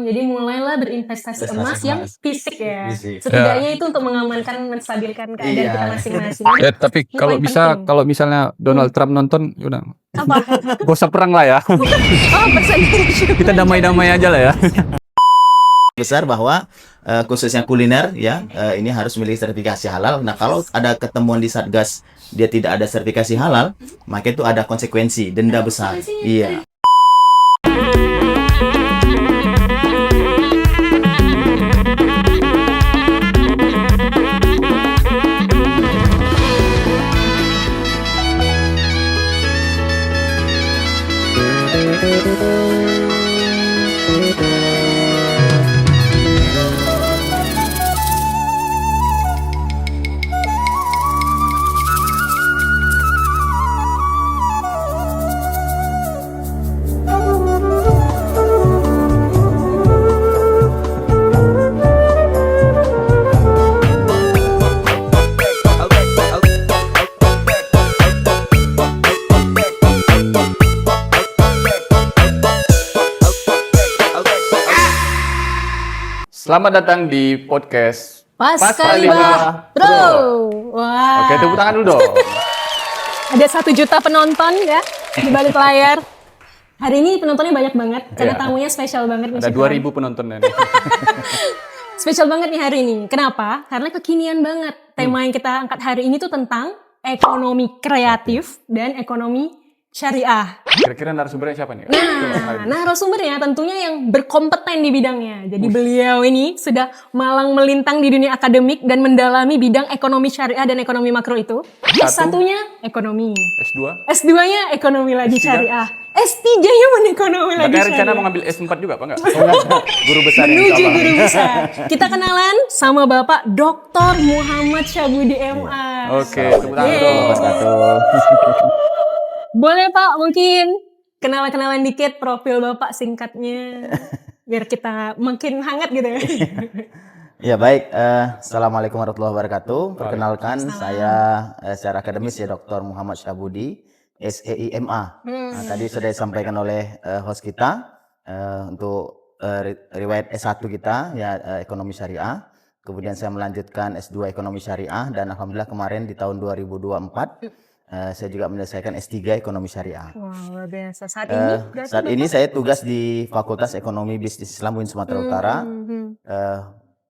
Jadi mulailah berinvestasi emas yang fisik ya. Fisik. Setidaknya itu untuk mengamankan, menstabilkan keadaan Iya. kita masing-masing. Tapi Ini kalau paling bisa, penting. kalau misalnya Donald Trump nonton, udah Apa? gak usah perang lah ya. Oh, persentasenya. Kita damai-damai aja lah ya. Besar bahwa khususnya kuliner ya ini harus memiliki sertifikasi halal. Nah, kalau ada ketemuan di Satgas dia tidak ada sertifikasi halal, maka itu ada konsekuensi, denda besar. Iya. Selamat datang di podcast Pascalibah Bro. Wah. Oke, tepuk tangan dulu dong. Ada 1 juta penonton ya di balik layar. Hari ini penontonnya banyak banget karena Iya. tamunya spesial banget nih. Ada 2000 penonton nih. Spesial banget nih hari ini. Kenapa? Karena kekinian banget. Tema yang kita angkat hari ini tuh tentang ekonomi kreatif dan ekonomi syariah. Kira-kira narasumbernya siapa nih? Nah, narasumbernya tentunya yang berkompeten di bidangnya. Jadi beliau ini sudah malang melintang di dunia akademik dan mendalami bidang ekonomi syariah dan ekonomi makro itu. S1-nya ekonomi. S2? S2-nya ekonomi lagi S3? syariah. S3-nya pun ekonomi lagi Ada rencana syariah. mau ngambil S4 juga apa enggak? Guru besar yang Menuju sama. guru besar. Kita kenalan sama Bapak Dr. Muhammad Syabudi MA. Oke, tepuk tangan Yeay. dong. Boleh Pak, mungkin kenalan-kenalan dikit profil Bapak singkatnya. Biar kita makin hangat gitu ya. Ya baik, Assalamualaikum warahmatullahi wabarakatuh. Perkenalkan saya secara akademis ya Dr. Muhammad Syabudi, SEIMA. Nah, tadi sudah disampaikan oleh host kita untuk riwayat S1 kita ya ekonomi syariah. Kemudian saya melanjutkan S2 ekonomi syariah dan alhamdulillah kemarin di tahun 2024 saya juga menyelesaikan S3 ekonomi syariah. Wah, luar biasa. Saat ini berarti Saat ini Bapak- saya tugas di Fakultas Ekonomi Bisnis Islam UIN Sumatera Utara.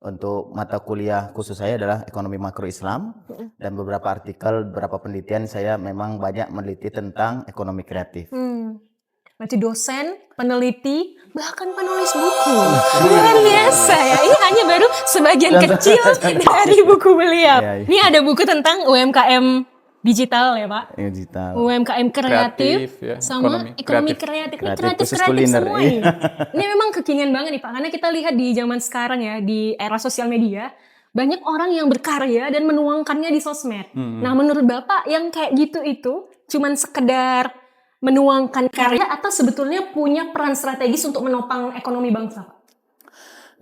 Untuk mata kuliah khusus saya adalah ekonomi makro Islam dan beberapa artikel, beberapa penelitian saya memang banyak meneliti tentang ekonomi kreatif. Berarti dosen, peneliti, bahkan penulis buku. Luar biasa ya. Ini hanya baru sebagian kecil dari buku beliau. Iya, iya. Ini ada buku tentang UMKM digital ya Pak. Digital. UMKM kreatif, Kreatif, ya. sama ekonomi kreatif. Ini Kreatif kreatif khusus kuliner, semua iya. ini. Ini memang kekinian banget nih Pak. Karena kita lihat di zaman sekarang ya, di era sosial media, banyak orang yang berkarya dan menuangkannya di sosmed. Nah menurut Bapak yang kayak gitu itu cuman sekedar menuangkan karya atau sebetulnya punya peran strategis untuk menopang ekonomi bangsa Pak?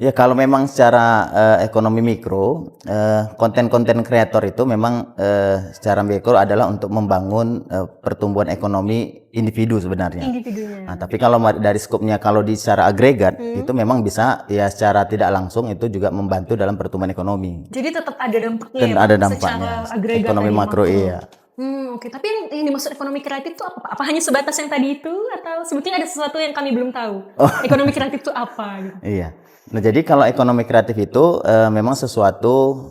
Ya kalau memang secara ekonomi mikro, konten-konten kreator itu memang secara mikro adalah untuk membangun pertumbuhan ekonomi individu sebenarnya. Individunya. Nah, tapi kalau dari skupnya kalau di secara agregat itu memang bisa ya secara tidak langsung itu juga membantu dalam pertumbuhan ekonomi. Jadi tetap ada dampaknya Dan ya, ada Pak, dampaknya. secara agregat Ekonomi tadi, makro, iya. Oke. Tapi yang dimaksud ekonomi kreatif itu apa Pak? Apa hanya sebatas yang tadi itu atau sebetulnya ada sesuatu yang kami belum tahu? Ekonomi kreatif itu apa gitu? Iya. Nah, jadi kalau ekonomi kreatif itu memang sesuatu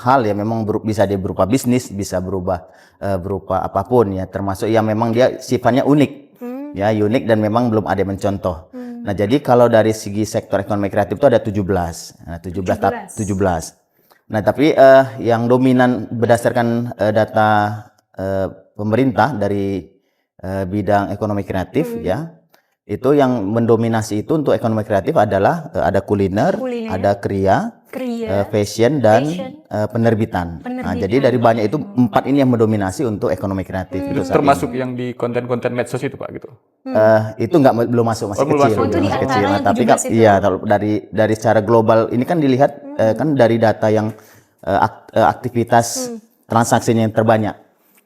hal yang memang bisa dia berupa bisnis, bisa berupa apapun ya, termasuk yang memang dia sifatnya unik. Ya, unik dan memang belum ada yang mencontoh. Nah, jadi kalau dari segi sektor ekonomi kreatif itu ada 17. Nah, 17. Nah, tapi yang dominan berdasarkan data pemerintah dari bidang ekonomi kreatif ya. Itu yang mendominasi itu untuk ekonomi kreatif adalah ada kuliner, ada kriya, fashion dan penerbitan. Nah, jadi dari banyak itu 4 ini yang mendominasi untuk ekonomi kreatif. Itu saat termasuk ini. yang di konten-konten medsos itu Pak gitu. Itu belum masuk, masih Oh, belum kecil, masuk. Oh, itu di masih antara kecil. Nah, yang tapi 17 itu. iya kalau dari secara global ini kan dilihat kan dari data yang aktivitas transaksinya yang terbanyak.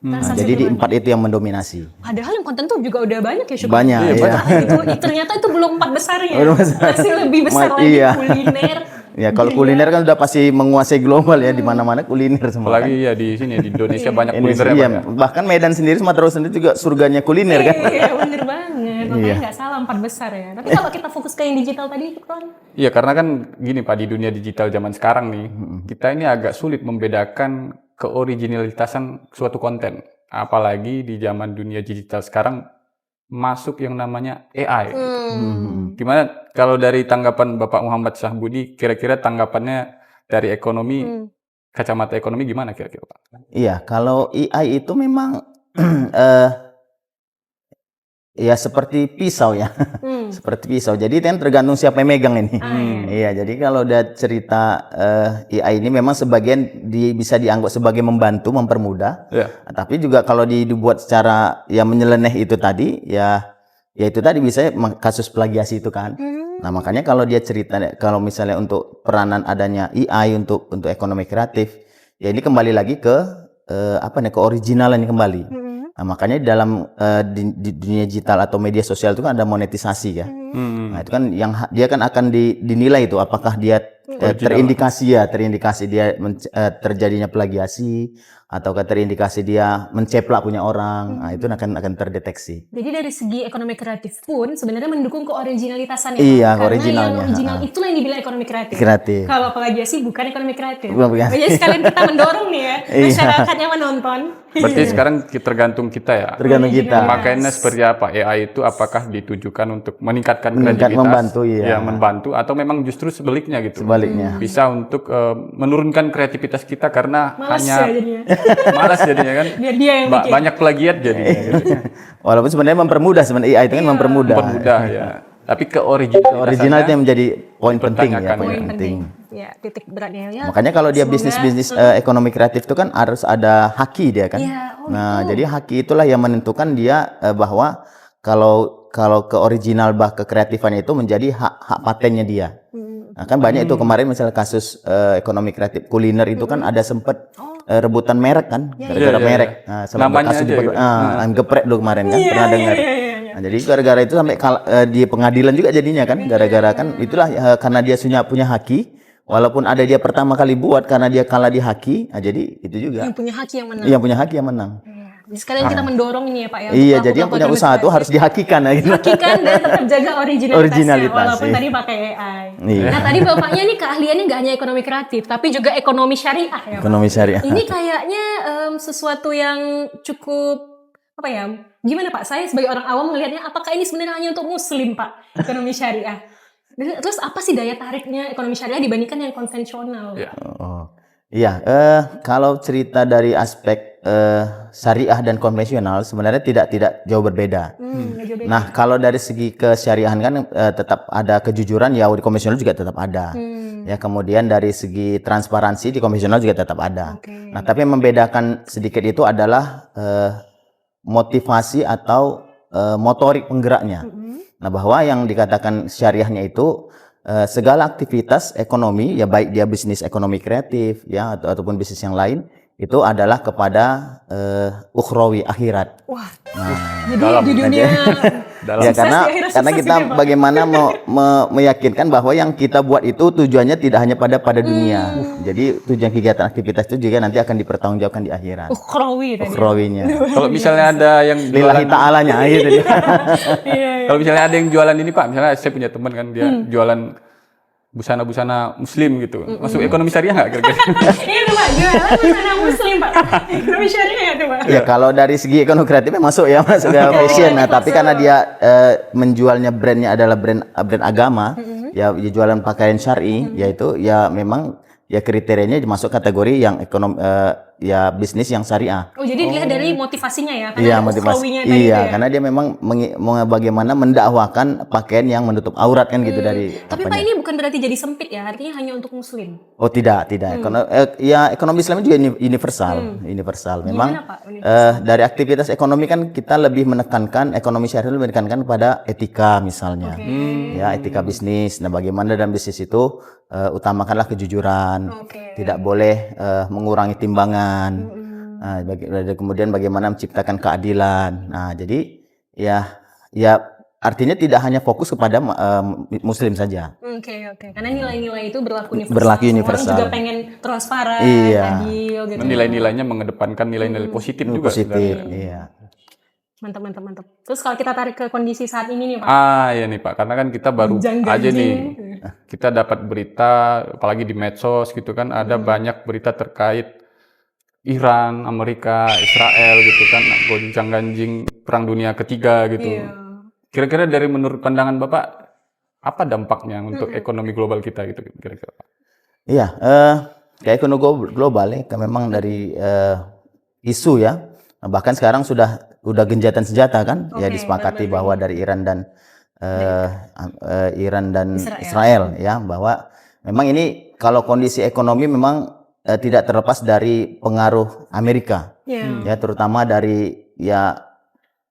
Nah, Transaksi jadi di tunai. 4 itu yang mendominasi. Padahal yang konten tuh juga udah banyak ya, Syukri. Banyak, Iya, ya. Ternyata itu belum 4 besarnya. Belum besar. Masih lebih besar lagi Iya. kuliner. Ya, kalau kuliner kan udah pasti menguasai global ya, di mana-mana kuliner semua. Apalagi ya di sini di Indonesia banyak Ini kuliner ya, iya, Pak, ya. bahkan Medan sendiri, Sumatera Utara sendiri juga surganya kuliner kan. Iya, bener banget. Makanya Iya. nggak salah 4 besar ya. Tapi kalau kita fokus ke yang digital tadi, Kon. Iya, karena kan gini Pak, di dunia digital zaman sekarang nih, kita ini agak sulit membedakan keoriginalitasan suatu konten. Apalagi di zaman dunia digital sekarang masuk yang namanya AI. Gimana kalau dari tanggapan Bapak Muhammad Syahbudi, kira-kira tanggapannya dari ekonomi, kacamata ekonomi gimana kira-kira Pak? Iya, kalau AI itu memang ya seperti pisau ya. Seperti pisau. Jadi kan tergantung siapa yang megang ini. Iya, jadi kalau udah cerita AI ini memang sebagian bisa dianggap sebagai membantu, mempermudah. Ya. Tapi juga kalau dibuat secara yang menyeleneh itu tadi, ya itu tadi bisa kasus plagiasi itu kan. Nah, makanya kalau dia cerita, kalau misalnya untuk peranan adanya AI untuk ekonomi kreatif, ya ini kembali lagi ke ke originalan kembali. Nah, makanya dalam di dunia digital atau media sosial itu kan ada monetisasi ya. Nah, itu kan yang dia kan akan dinilai itu apakah dia terindikasi dia terjadinya plagiasi ataukah terindikasi dia menceplak punya orang. Nah, itu akan terdeteksi. Jadi dari segi ekonomi kreatif pun sebenarnya mendukung keoriginalitasan ya, Iya, Pak? Karena originalnya, yang original itulah yang dibilang ekonomi kreatif. Kreatif. Kalau plagiasi bukan ekonomi kreatif. Bukan plagiasi. Jadi sekalian kita mendorong nih ya, Iya. masyarakatnya menonton. Berarti sekarang tergantung kita ya. Tergantung kita. Pemakaiannya seperti apa? AI itu apakah ditujukan untuk meningkatkan kreativitas, membantu, iya. ya membantu, atau memang justru sebaliknya gitu? Sebaliknya. Bisa untuk menurunkan kreativitas kita karena Malas hanya ya jadinya. malas jadinya kan. Biar dia yang bikin. Banyak plagiat jadinya. Gitu. Walaupun sebenarnya mempermudah, sebenarnya AI itu kan mempermudah. Mudah ya. Tapi keoriginalitasannya Original itu yang menjadi poin penting ya, dipertanyakan. poin Poin penting. Ya, titik beratnya ya. Makanya kalau dia Semoga- bisnis ekonomi kreatif itu kan harus ada haki dia kan. Iya, Nah, jadi haki itulah yang menentukan dia bahwa kalau ke kekreatifannya itu menjadi hak patennya dia. Nah, kan banyak itu kemarin misalnya kasus ekonomi kreatif kuliner itu kan ada sempat rebutan merek kan, gara-gara Iya, merek. iya. Nah, sempat Namanya kasus aja gitu. ayam geprek dulu kemarin kan, pernah dengar. Nah, jadi gara-gara itu sampai di pengadilan juga jadinya kan, gara-gara kan itulah karena dia punya haki, walaupun ada dia pertama kali buat karena dia kalah di haki, nah jadi itu juga. Yang punya haki yang menang. Yang punya haki yang menang. Iya. Jadi sekalian kita mendorong ini ya Pak ya. Iya, untuk jadi yang punya pelaku-pelaku usaha tuh kreatif. harus dihakikan ya, gitu. Hakikan dan tetap jaga originalitasnya Originalitas, walaupun iya. tadi pakai AI. Iya. Nah tadi bapaknya nih keahliannya nggak hanya ekonomi kreatif tapi juga ekonomi syariah ya Pak. Ekonomi syariah. Ini kayaknya sesuatu yang cukup apa ya? Gimana Pak? Saya sebagai orang awam melihatnya apakah ini sebenarnya hanya untuk muslim Pak ekonomi syariah? Terus apa sih daya tariknya ekonomi syariah dibandingkan yang konvensional? Ya. Oh. Iya, kalau cerita dari aspek syariah dan konvensional sebenarnya tidak jauh berbeda. Nggak jauh beda. Nah, kalau dari segi kesyariahan kan tetap ada kejujuran, ya di konvensional juga tetap ada. Ya, kemudian dari segi transparansi di konvensional juga tetap ada. Oke. Nah, tapi yang membedakan sedikit itu adalah motivasi atau motorik penggeraknya. Nah, bahwa yang dikatakan syariahnya itu segala aktivitas ekonomi, ya baik dia bisnis ekonomi kreatif ya ataupun bisnis yang lain, itu adalah kepada ukhrawi akhirat. Wah. Nah, Jadi di dunia ya sukses karena di akhirat karena sukses kita gitu ya, Pak. bagaimana meyakinkan bahwa yang kita buat itu tujuannya tidak hanya pada dunia. Jadi tujuan kegiatan aktivitas itu juga nanti akan dipertanggungjawabkan di akhirat. ukhrawi tadi. Ukhrawinya. Kalau misalnya ada yang Lillahi ta'alanya gitu dia. Iya. kalau misalnya ada yang jualan ini Pak, misalnya saya punya teman kan dia jualan busana-busana muslim gitu. Masuk ekonomi syariah nggak kira-kira? Iya tuh Pak, jualan busana muslim Pak. Ekonomi syariah ya tuh Pak. Ya kalau dari segi ekonomi kreatifnya masuk ke fashion. Nah, tapi karena dia menjualnya brandnya adalah brand agama, ya dia jualan pakaian syar'i, yaitu ya memang ya kriterianya masuk kategori yang ekonomi ya bisnis yang syariah. Oh jadi dilihat dari motivasinya ya, karena Iya, ada motivasi. ukhrawinya tadi Iya, itu ya. karena dia memang bagaimana mendakwahkan pakaian yang menutup aurat kan gitu dari Tapi Pak ini bukan berarti jadi sempit ya, artinya hanya untuk muslim. Oh tidak. Ya ekonomi Islam juga universal. Memang Gimana, Pak? dari aktivitas ekonomi kan kita lebih menekankan ekonomi syariah lebih menekankan pada etika misalnya, ya etika bisnis. Nah bagaimana dalam bisnis itu utamakanlah kejujuran, Oke. tidak boleh mengurangi timbangan. Kemudian bagaimana menciptakan keadilan. Nah, jadi ya artinya tidak hanya fokus kepada Muslim saja. Oke. Karena nilai-nilai itu berlaku universal. Berlaku Semua universal. orang juga pengen transparan, Iya. adil gitu. Nilai-nilainya mengedepankan nilai-nilai positif juga. Positif, sebenarnya. iya. Mantap. Terus kalau kita tarik ke kondisi saat ini nih Pak. Ya nih Pak, karena kan kita baru aja nih, kita dapat berita, apalagi di medsos gitu kan, ada banyak berita terkait Iran, Amerika, Israel gitu kan, gonjang-ganjing perang dunia ketiga gitu. Iya. Kira-kira dari menurut pandangan Bapak, apa dampaknya untuk ekonomi global kita gitu kira-kira Pak? Iya, kayak ekonomi global ya, memang dari isu ya, bahkan sekarang udah genjatan senjata kan, ya disepakati bahwa dari Iran dan Israel ya, bahwa memang ini kalau kondisi ekonomi memang tidak terlepas dari pengaruh Amerika, ya terutama dari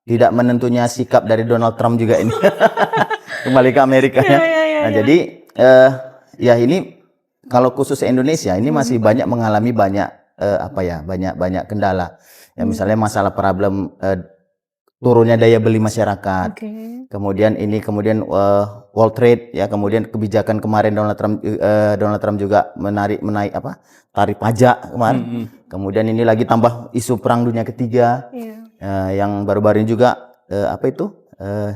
tidak menentunya sikap dari Donald Trump juga ini kembali ke Amerika ya. Nah jadi ini kalau khusus Indonesia ini masih banyak mengalami banyak kendala. Ya misalnya masalah problem turunnya daya beli masyarakat. Kemudian World Trade ya, kemudian kebijakan kemarin Donald Trump juga menaik tarif pajak kemarin. Kemudian ini lagi tambah isu perang dunia ketiga. Yang baru-baru ini juga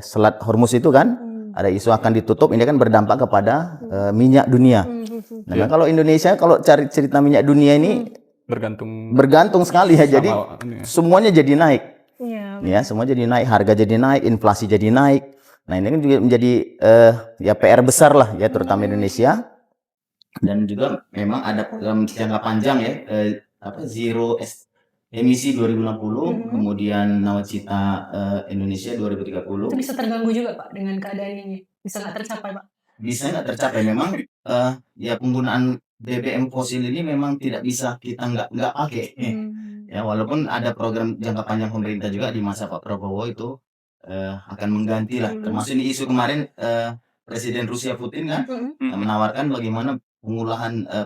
Selat Hormuz itu kan ada isu akan ditutup, ini kan berdampak kepada minyak dunia. Nah, kalau Indonesia kalau cari cerita minyak dunia ini bergantung sekali ya. Jadi semuanya jadi naik. Ya, semua jadi naik, harga jadi naik, inflasi jadi naik. Nah, ini kan juga menjadi PR besar lah ya, terutama Indonesia. Dan juga memang ada dalam jangka panjang ya, zero emisi 2060, kemudian nawacita Indonesia 2030. Itu bisa terganggu juga Pak dengan keadaan ini? Bisa nggak tercapai Pak? Bisa nggak tercapai, memang penggunaan BBM fosil ini memang tidak bisa kita nggak pakai. Ya, walaupun ada program jangka panjang pemerintah juga di masa Pak Prabowo itu akan mengganti lah. Termasuk ini isu kemarin Presiden Rusia Putin kan menawarkan bagaimana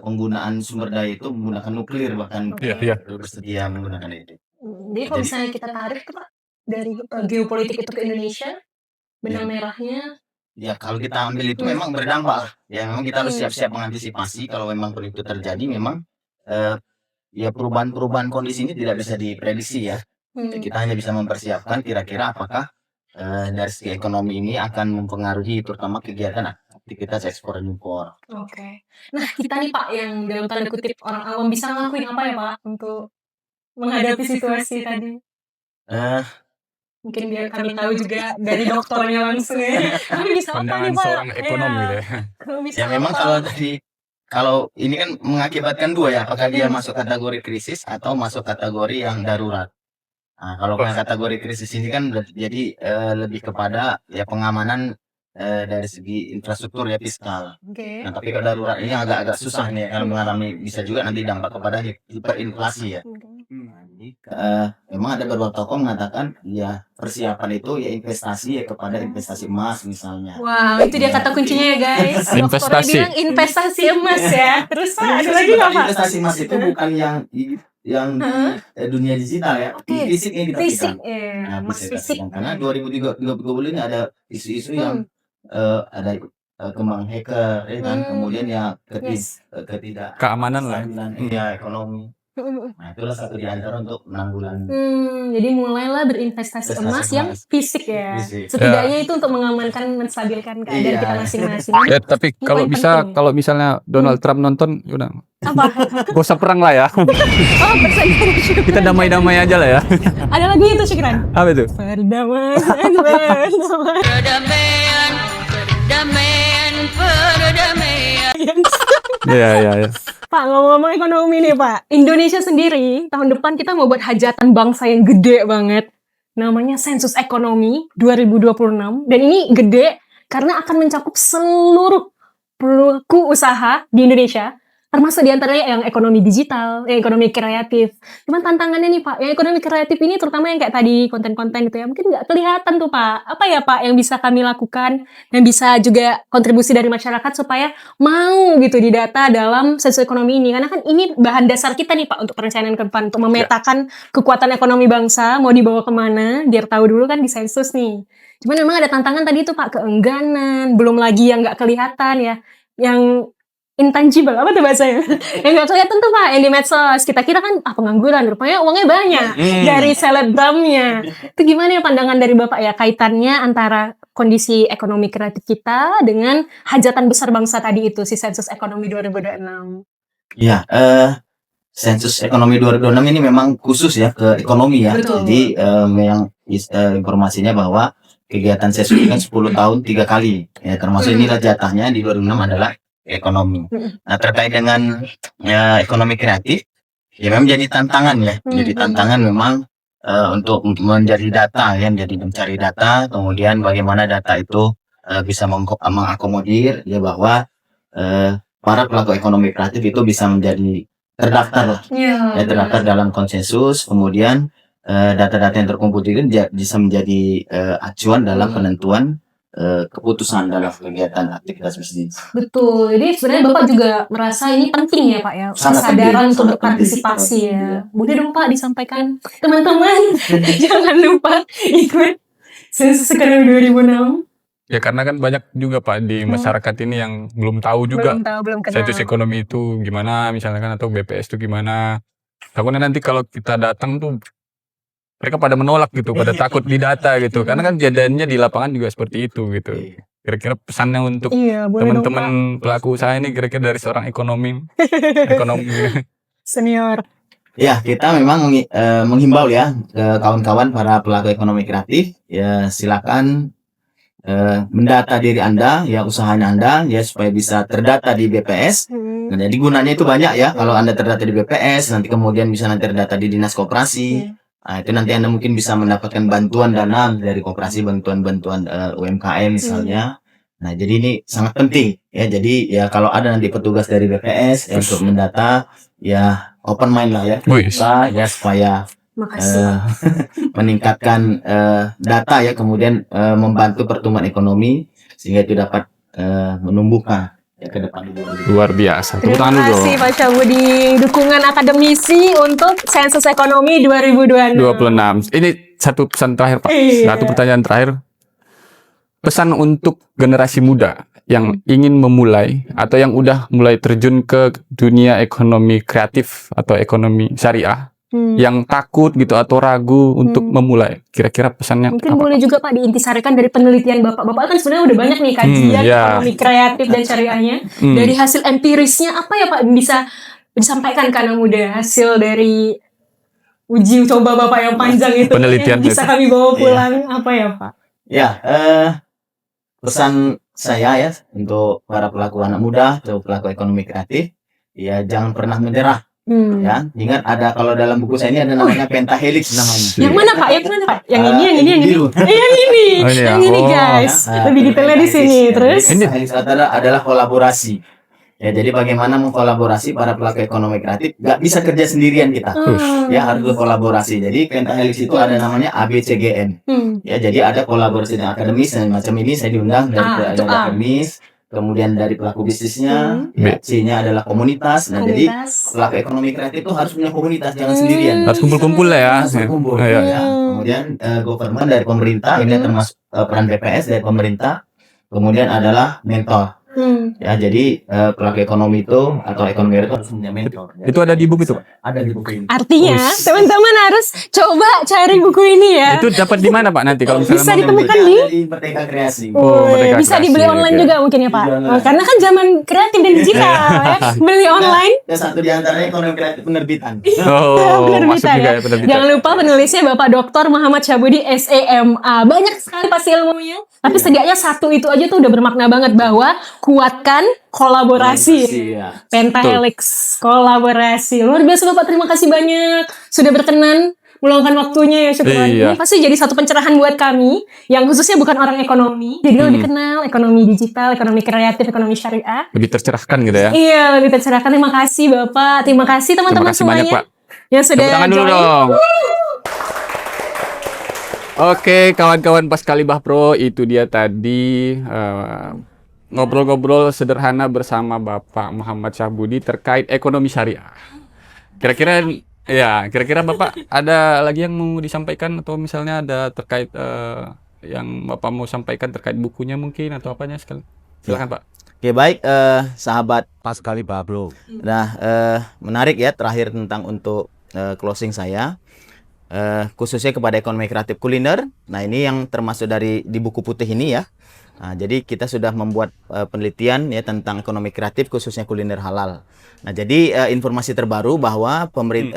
penggunaan sumber daya itu menggunakan nuklir, bahkan bersedia menggunakan itu. Jadi kalau misalnya kita tarik Pak dari geopolitik itu ke Indonesia, benang merahnya ya kalau kita ambil itu memang berdampak. Ya memang kita harus siap-siap mengantisipasi kalau memang itu terjadi. Memang perubahan kondisi ini tidak bisa diprediksi ya. Kita hanya bisa mempersiapkan kira-kira apakah dari segi ekonomi ini akan mempengaruhi terutama kegiatan aktivitas ekspor dan impor. Nah kita nih Pak yang dalam tanda kutip orang awam bisa ngelakuin apa ya Pak untuk menghadapi situasi tadi? Mungkin biar kami tahu juga dari dokternya langsung ya. Kami bisa apa nih Pak? Seorang ekonomi deh. Ya memang kalau ini kan mengakibatkan dua ya, apakah dia masuk kategori krisis atau masuk kategori yang darurat. Nah, kalau kategori krisis ini kan jadi lebih kepada pengamanan dari segi infrastruktur ya, fiskal. Nah, tapi kalau darurat ini agak susah nih kalau mengalami, bisa juga nanti dampak kepada hiperinflasi ya. Memang ada beberapa tokoh mengatakan ya persiapan itu ya investasi kepada investasi emas misalnya. Wow, itu dia kata kuncinya ya guys. Investasi. Dokternya bilang investasi emas ya. Terus ada lagi nggak Pak? Investasi emas itu bukan yang di dunia digital ya, fisik yang kita fisik, fisik. Karena 2030 ini ada isu-isu yang ada kembang hacker, kan? Kemudian ya keamanan lah. Iya, ekonomi. Nah, itulah satu di antara untuk menanggulangi. Jadi mulailah berinvestasi emas yang fisik ya. Setidaknya itu untuk mengamankan, menstabilkan keadaan kita masing-masing. Ya, tapi kalau misalnya Donald Trump nonton, udah. Apa? Gak usah perang lah ya. Kita damai-damai aja lah ya. Ada lagi itu Syukran. Apa itu? Perdamaian. Iya. Pak, ngomong-ngomong ekonomi nih Pak. Indonesia sendiri, tahun depan kita mau buat hajatan bangsa yang gede banget. Namanya Sensus Ekonomi 2026. Dan ini gede karena akan mencakup seluruh pelaku usaha di Indonesia. Termasuk diantaranya yang ekonomi digital, yang ekonomi kreatif. Cuman tantangannya nih Pak, yang ekonomi kreatif ini terutama yang kayak tadi konten-konten gitu ya, mungkin nggak kelihatan tuh Pak. Apa ya Pak yang bisa kami lakukan, yang bisa juga kontribusi dari masyarakat supaya mau gitu didata dalam sensus ekonomi ini. Karena kan ini bahan dasar kita nih Pak untuk perencanaan ke depan, untuk memetakan kekuatan ekonomi bangsa, mau dibawa kemana, biar tahu dulu kan di sensus nih. Cuman memang ada tantangan tadi tuh Pak, keengganan, belum lagi yang nggak kelihatan ya, yang intangible, apa tuh bahasanya? Yang nggak kelihatan tuh Pak, yang di medsos. Kita kira kan, pengangguran, rupanya uangnya banyak dari selebgramnya. Itu gimana ya pandangan dari Bapak ya, kaitannya antara kondisi ekonomi kreatif kita dengan hajatan besar bangsa tadi itu, si sensus ekonomi 2026. Ya, sensus ekonomi 2026 ini memang khusus ya ke ekonomi ya. Betul. Jadi yang informasinya bahwa kegiatan sensus ini kan 10 tahun 3 kali. Ya, termasuk inilah jatahnya di 2006 adalah ekonomi. Nah, terkait dengan ekonomi kreatif, ya memang jadi tantangan ya. Jadi tantangan memang untuk menjadi data ya, menjadi mencari data, kemudian bagaimana data itu bisa mengakomodir ya bahwa para pelaku ekonomi kreatif itu bisa menjadi terdaftar lah, ya, terdaftar dalam konsensus, kemudian data-data yang terkumpul itu bisa menjadi acuan dalam penentuan keputusan dalam kegiatan aktivitas bisnis. Betul. Jadi sebenarnya Bapak juga merasa ini penting ya Pak ya, Sangat kesadaran penting, untuk sangat berpartisipasi penting. ya. Boleh dong Pak disampaikan teman-teman jangan lupa ikut sensus ekonomi 2006. Ya karena kan banyak juga Pak di masyarakat ini yang belum tahu juga Belum tahu, belum kenal. sensus ekonomi itu gimana misalnya kan, atau BPS itu gimana. Takutnya nanti kalau kita datang tuh mereka pada menolak gitu, pada takut didata gitu. Karena kan kejadiannya di lapangan juga seperti itu gitu. Kira-kira pesannya untuk Iya, boleh dong Pak. teman-teman pelaku usaha ini kira-kira dari seorang ekonomi Senior. Ya, kita memang menghimbau ya ke kawan-kawan para pelaku ekonomi kreatif, ya silakan mendata diri Anda, ya usahanya Anda, ya supaya bisa terdata di BPS. Nah, jadi gunanya itu banyak ya. Kalau Anda terdata di BPS, nanti kemudian bisa nanti terdata di Dinas Koperasi. Nah, itu nanti Anda mungkin bisa mendapatkan bantuan dana dari koperasi, bantuan-bantuan UMKM misalnya. Nah, jadi ini sangat penting ya. Jadi ya kalau ada nanti petugas dari BPS ya, untuk mendata, ya open mind lah ya, bisa ya supaya meningkatkan data ya, kemudian membantu pertumbuhan ekonomi sehingga itu dapat menumbuhkan ya ke depan. luar biasa. Tepuk Terima tangan dulu. kasih Pak Syabudi, dukungan akademisi untuk sensus ekonomi 2026. 26. Ini satu pesan terakhir Pak. Iya. Satu pertanyaan terakhir. Pesan untuk generasi muda yang ingin memulai atau yang udah mulai terjun ke dunia ekonomi kreatif atau ekonomi syariah, yang takut gitu atau ragu untuk memulai. Kira-kira pesannya Mungkin apa? boleh juga Pak diintisarikan dari penelitian Bapak. Bapak kan sebenarnya udah banyak nih kajian ekonomi kreatif dan syariahnya. Dari hasil empirisnya apa ya Pak bisa disampaikan ke anak muda, hasil dari uji coba Bapak yang panjang itu Penelitian yang bisa itu. kami bawa pulang apa ya Pak? Ya, pesan saya ya untuk para pelaku anak muda atau pelaku ekonomi kreatif, ya jangan pernah menyerah. Ya, ingat ada, kalau dalam buku saya ini ada namanya pentahelix namanya. Yang mana Pak? Yang mana Pak? Yang ini, yang ini, yang ini. biru. Yang ini. Oh, ini ya. Yang ini Oh. guys. Nah, Lebih detailnya di sini. pentahelix, ya. Terus Jadi pentahelix adalah kolaborasi. Ya, jadi bagaimana mengkolaborasi para pelaku ekonomi kreatif, nggak bisa kerja sendirian kita. Ya, harus berkolaborasi. Jadi pentahelix itu ada namanya ABCGM. Ya, jadi ada kolaborasi dengan akademis dan macam ini saya diundang dari akademis, kemudian dari pelaku bisnisnya, ya, C-nya adalah komunitas. Nah, jadi pelaku ekonomi kreatif itu harus punya komunitas, jangan sendirian. Harus kumpul-kumpul lah ya. Harus berkumpul. Ya. Ya. Kemudian government dari pemerintah, ini termasuk peran BPS dari pemerintah. Kemudian adalah mentor. Ya, jadi pelaku ekonomi itu atau ekonomi itu harus punya mentor. Ya. Itu ada di buku itu Pak? Ada di buku ini. artinya teman-teman harus coba cari buku ini ya. Itu dapat di mana Pak nanti kalau misalnya Bisa mau- ditemukan Ada di di Merdeka Kreasi. Oh, Merdeka bisa Kreasi, dibeli online oke. juga mungkin ya Pak. Di online. Oh, karena kan zaman kreatif dan digital ya. Beli online. Dan satu di antaranya ekonomi kreatif penerbitan. Oh, Penerbitan masuk juga ya penerbitan. Jangan lupa penulisnya Bapak Dr. Muhammad Syabudi SEMA. Banyak sekali pasti ilmunya. Tapi setidaknya satu itu aja tuh udah bermakna banget bahwa kuatkan kolaborasi. Ya. Pentahelix kolaborasi. Luar biasa Bapak, terima kasih banyak sudah berkenan meluangkan waktunya ya syukuran. Iya. Ini pasti jadi satu pencerahan buat kami yang khususnya bukan orang ekonomi. Jadi lebih kenal ekonomi digital, ekonomi kreatif, ekonomi syariah. Lebih tercerahkan gitu ya. Iya, lebih tercerahkan. Terima kasih Bapak. Terima kasih teman-teman Terima kasih banyak, semuanya Pak. yang sudah Tepuk tangan dulu join. dong. Oke, kawan-kawan Paskalibah Pro, itu dia tadi ngobrol-ngobrol sederhana bersama Bapak Muhammad Syahbudi terkait ekonomi syariah. Kira-kira Bapak ada lagi yang mau disampaikan atau misalnya ada terkait yang Bapak mau sampaikan terkait bukunya mungkin atau apanya sekali. Silakan Pak. Oke, baik sahabat. Paskalibah Bro. Nah, menarik ya terakhir tentang untuk closing saya. Khususnya kepada ekonomi kreatif kuliner. Nah, ini yang termasuk di buku putih ini ya. Nah, jadi kita sudah membuat penelitian ya tentang ekonomi kreatif khususnya kuliner halal. Nah, jadi informasi terbaru bahwa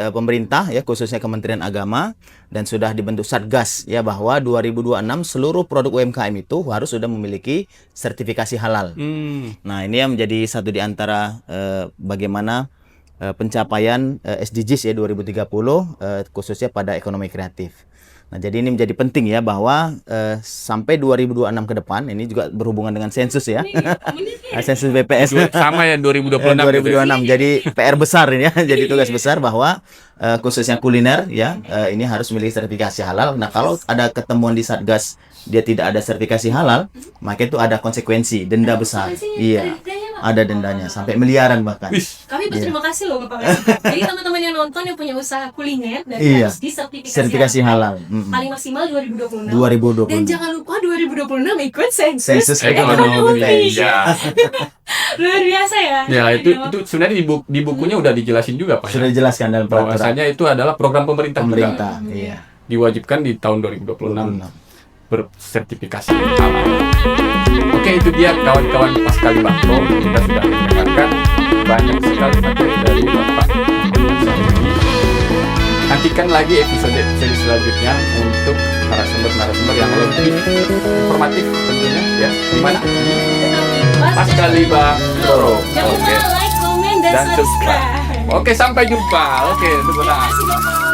pemerintah ya khususnya Kementerian Agama dan sudah dibentuk Satgas ya bahwa 2026 seluruh produk UMKM itu harus sudah memiliki sertifikasi halal. Nah, ini yang menjadi satu di antara bagaimana pencapaian SDGs ya 2030 khususnya pada ekonomi kreatif. Nah, jadi ini menjadi penting ya bahwa sampai 2026 ke depan ini juga berhubungan dengan sensus ya. Sensus BPS Sama ya 2026. 2026. Jadi PR besar ini ya. Jadi tugas besar bahwa khususnya kuliner ya ini harus memiliki sertifikasi halal. Nah, kalau ada ketemuan di Satgas dia tidak ada sertifikasi halal, maka itu ada konsekuensi, denda besar. Iya. Ada dendanya sampai miliaran bahkan. Kami berterima kasih loh Bapak. Jadi teman-teman yang nonton yang punya usaha kuliner dan Iya. harus disertifikasi Sertifikasi halal. paling maksimal 2026. 2026. Dan jangan lupa 2026 ikut Sensus ekonomi. Iya. Luar biasa ya. Ya, itu sebenarnya di bukunya udah dijelasin juga Pak. Sudah dijelaskan dalam peraturan Bahwasanya itu adalah program pemerintah juga. Iya. Diwajibkan di tahun 2026 bersertifikasi halal. Oke, itu dia kawan-kawan Paskalibah Pro. Kita sudah mendengarkan banyak sekali materi dari Bapak Muhammad Syahbudi. Nantikan lagi episode selanjutnya untuk narasumber yang lebih informatif tentunya ya. Di mana? Di Paskalibah Pro. Jangan lupa like, comment, dan subscribe. Oke, sampai jumpa. Oke, tunggu. Terima kasih Bapak.